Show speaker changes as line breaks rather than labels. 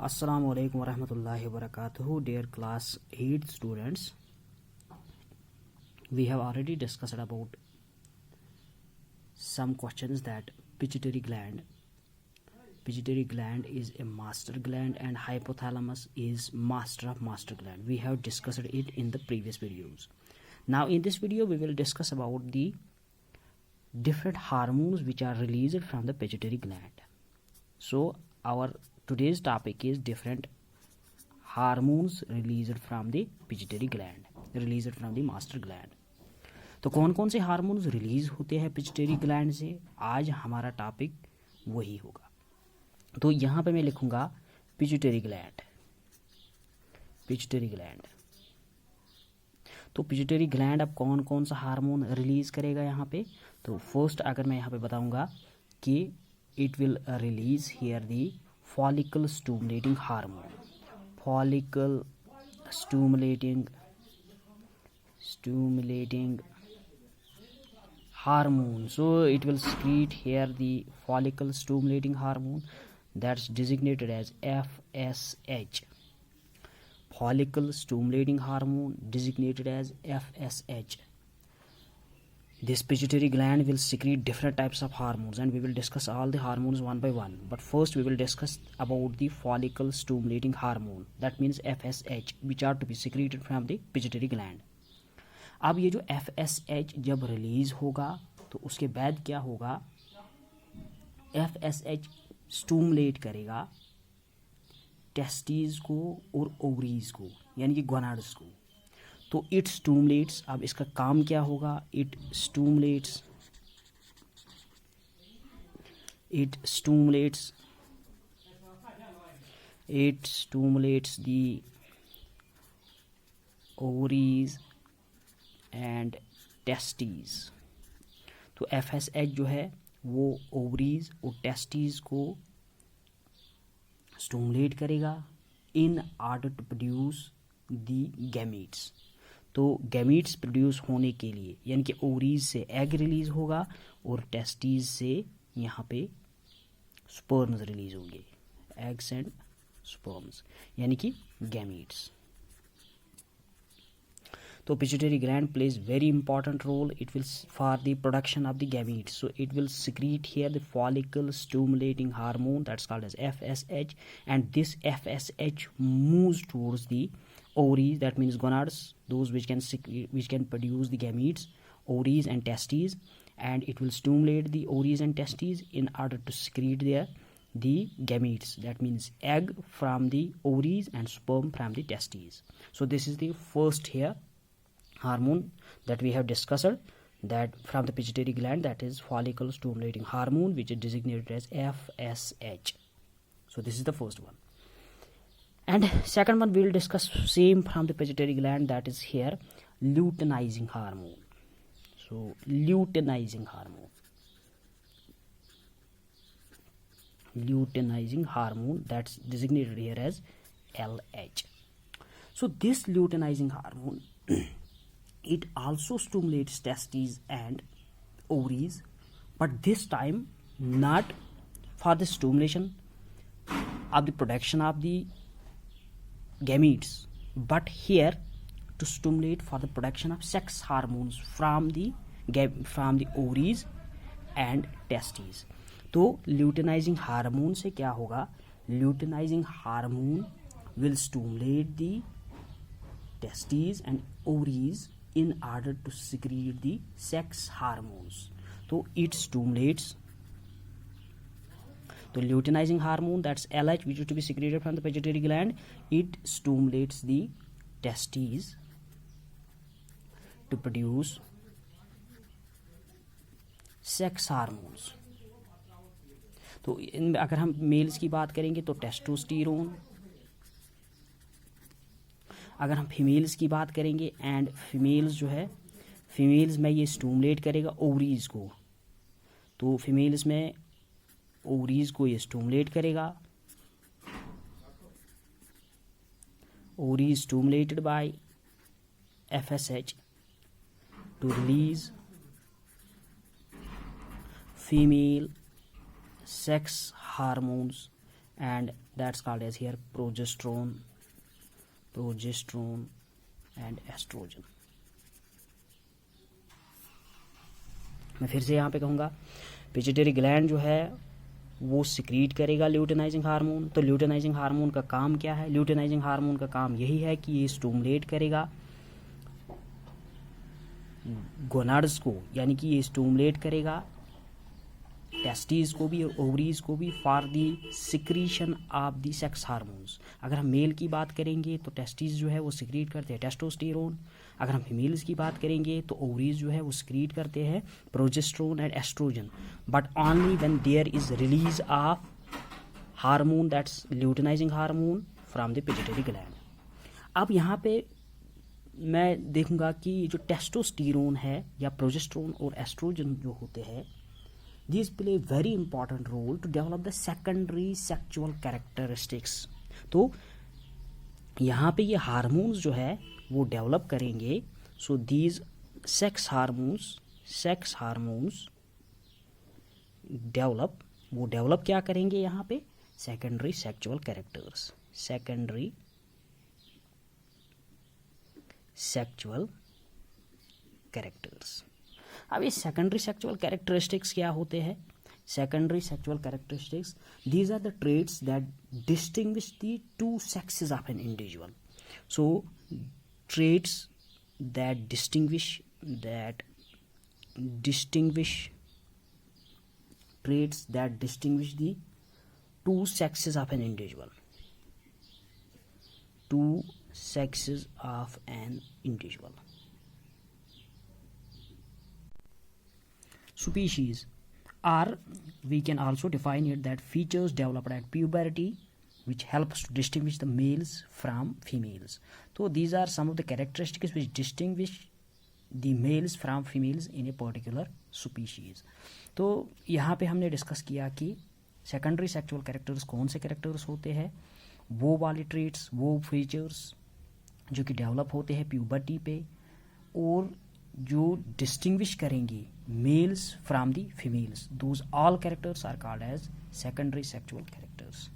Assalamu alaikum warahmatullahi wabarakatuh. Dear class 8 students, we have already discussed about some questions that pituitary gland is a master gland and hypothalamus is master of master gland. We have discussed it in the previous videos. Now in this video we will discuss about the different hormones which are released from the pituitary gland. So our today's topic is different hormones released from the pituitary gland, released from the master gland. तो कौन कौन से hormones release होते हैं pituitary gland से, आज हमारा topic वही होगा. तो यहाँ पे मैं लिखूँगा पिट्यूटरी ग्लैंड. तो पिट्यूटरी ग्लैंड अब कौन कौन सा हार्मोन रिलीज करेगा यहाँ पे. तो फर्स्ट अगर मैं यहाँ पे बताऊँगा कि it will release here the follicle stimulating hormone. Follicle stimulating hormone. So it will secrete here the follicle stimulating hormone that's designated as FSH. Follicle stimulating hormone designated as FSH. This pituitary gland will secrete different types of hormones and we will discuss all the hormones one by one. But first we will discuss about the follicle stimulating hormone, that means FSH, which are to be secreted from the pituitary gland. अब ये जो FSH जब release होगा तो उसके बाद क्या होगा, FSH स्टिमुलेट करेगा टेस्टिस को और ओवरीज को, यानी कि गोनाड्स को. तो इट स्टिमुलेट्स, अब इसका काम क्या होगा, it stimulates the ovaries and testis. तो FSH जो है वो ओवरीज और टेस्टिस को स्टिमुलेट करेगा in order to produce the gametes. तो गैमीट्स प्रोड्यूस होने के लिए, यानी कि ओवरीज से एग रिलीज होगा और टेस्टिस से यहाँ पे स्पर्म्स रिलीज होंगे, एग्स एंड स्पर्म्स, यानी कि गैमीट्स. तो pituitary gland plays very important role. It will for the production of the gametes. So it will secrete here the follicle stimulating hormone that's called as FSH, and this FSH moves towards the ovaries, that means gonads, those which can produce the gametes, ovaries and testes, and it will stimulate the ovaries and testes in order to secrete the gametes, that means egg from the ovaries and sperm from the testes. So this is the first here hormone that we have discussed, that from the pituitary gland, that is follicle stimulating hormone, which is designated as FSH. So this is the first one. And second one we will discuss same from the pituitary gland, that is here luteinizing hormone. So luteinizing hormone, that's designated here as LH. So this luteinizing hormone it also stimulates testes and ovaries, but this time not for the stimulation of the production of the gametes, but here to stimulate for the production of sex hormones from the ovaries and testes. तो luteinizing hormone से क्या होगा, luteinizing hormone will stimulate the testes and ovaries in order to secrete the sex hormones. तो it stimulates the luteinizing hormone, that's LH, which is to be secreted from the pituitary gland. It stimulates the testes to produce sex hormones. तो अगर हम mails की बात करेंगे तो testosterone, अगर हम फीमेल्स की बात करेंगे एंड फीमेल्स जो है, फीमेल्स में ये स्टिमुलेट करेगा ओवरीज को. तो फीमेल्स में ओवरीज को ये स्टिमुलेट करेगा, ovaries stimulated by FSH to release female sex hormones and that's called as here progesterone and estrogen. मैं फिर से यहाँ पे कहूँगा पिट्यूटरी ग्लैंड जो है वो सिक्रीट करेगा ल्यूटेनाइजिंग हार्मोन. तो ल्यूटेनाइजिंग हार्मोन का काम क्या है? ल्यूटेनाइजिंग हार्मोन का काम यही है कि ये स्टूमुलेट करेगा गोनाड्स को, यानी कि ये स्टूमुलेट करेगा टेस्टीज को भी और ओवरीज को भी for the secretion of the sex hormones. अगर हम मेल की बात करेंगे तो टेस्टीज जो है वो सिक्रीट करते हैं टेस्टोस्टेरोन. अगर हम फीमेल्स की बात करेंगे तो ओवरीज जो है वो सिक्रीट करते हैं progesterone and oestrogen, but only when there is release of hormone that's luteinising hormone from the pituitary gland. अब यहाँ पे मैं देखूंगा कि जो टेस्टोस्टेरोन है या प्रोजेस्टेरोन और एस्ट्रोजन जो होते हैं, these play very important role to develop the secondary sexual characteristics. तो यहाँ पे ये हार्मोन्स जो है वो डेवलप करेंगे. So these sex hormones develop क्या करेंगे यहाँ पे? Secondary sexual characters. अब ये सेकेंडरी सेक्सुअल कैरेक्टरिस्टिक्स क्या होते हैं? Secondary sexual characteristics, these are the traits that distinguish the two sexes of an individual. So traits that distinguish the two sexes of an individual. Species, or we can also define it that features developed at puberty which helps to distinguish the males from females. So these are some of the characteristics which distinguish the males from females in a particular species. तो यहाँ पे हमने discuss किया कि secondary sexual characters कौन से characters होते हैं, वो वाले ट्रेट्स, वो फीचर्स जो कि डेवलप होते हैं प्यूबर्टी पे और जो डिस्टिंग्विश करेंगे males from the females. Those all characters are called as secondary sexual characters.